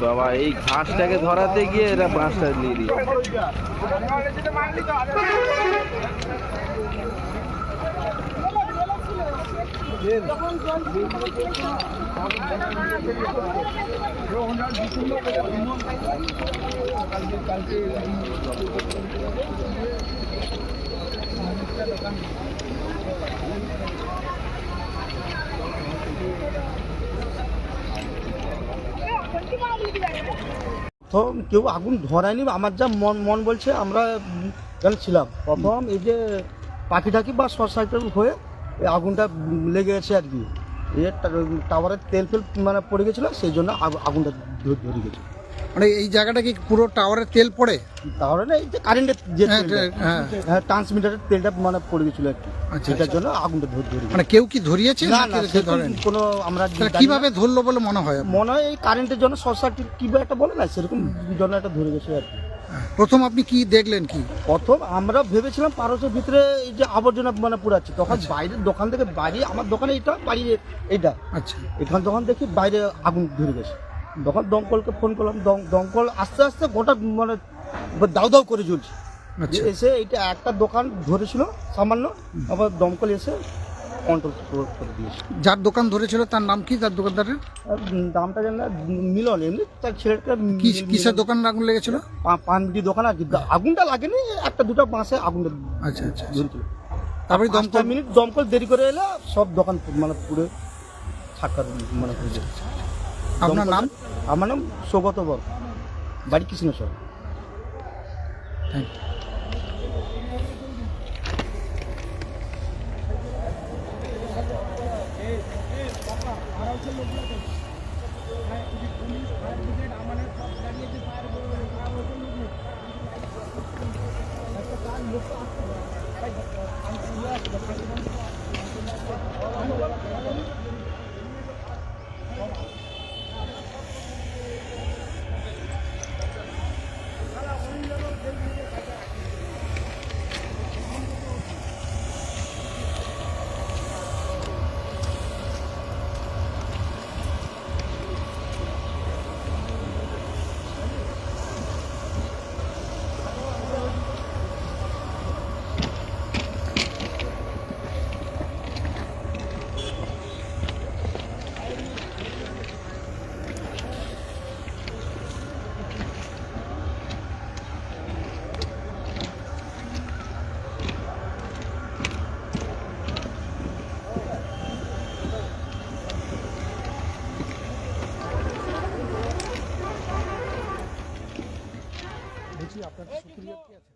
বাবা এই ঘাসটাকে ধরাতে গিয়ে এরা বাঁশটা নিয়ে দিয়ে তো কেউ আগুন ধরায়নি, আমার যা মন বলছে আমরা যেন ছিলাম প্রথম এই যে পাখি টাকি বা শর্ট সার্কিট হয়ে এই আগুনটা লেগে গেছে আর কি, টাওয়ারের তেল ফেল মানে পড়ে গেছিলো, সেই জন্য আগুনটা ধরে গেছে। মানে এই জায়গাটা কি পুরো টাওয়ারের তেল পড়ে? টাওয়ারে না, এই যে কারেন্টের যে হ্যাঁ ট্রান্সমিটারের তেলটা মানে পড়ে গেছিলো আর কি, সেটার জন্য আগুনটা ধরে গেছে। মানে কেউ কি ধরিয়েছে? না না, কোনো আমরা কিভাবে ধরলো বলে মনে হয়? এই কারেন্টের জন্য শর্ট সার্কিট কি একটা বলে না, সেরকম জন্য একটা ধরে গেছে আর কি। প্রথম আপনি কি দেখলেন? কি প্রথম আমরা ভেবেছিলাম পারসের ভিতরে এই যে আবর্জনা মানে পুরাচ্ছে, তখন বাইরের দোকান থেকে বাইরে আমার দোকানে এটা বাড়ি এইটা, আচ্ছা এখান তখন দেখি বাইরে আগুন ধরে গেছে, তখন দমকলকে ফোন করলাম, দমকল আস্তে আস্তে গোটা মানে দাউ দাউ করে জ্বলছে। এসে এইটা একটা দোকান ধরেছিল সামান্য, আবার দমকল এসে কন্ট্রোল করে দিয়েছে। যার দোকান ধরেছিল তার নাম কি? তার দোকানদারের দামটা জানি না, মিলন, এমনি তার ছেলেটা। কিসের দোকান আগুন লেগেছিল? পানবিটি দোকান আর কি, আগুনটা লাগেনি, একটা দুটো বাঁশে আগুনটা আচ্ছা আচ্ছা ধরেছিল। তারপরে 5 মিনিট দমকল দেরি করে এলে সব দোকান মানে পুরো ছাক্কার মানে হয়ে যায়। আপনার নাম? আমার নাম সৌগত বর, বাড়ি কৃষ্ণেশ্বর। Thank you. আপনার শুক্রিয়া কি আছে?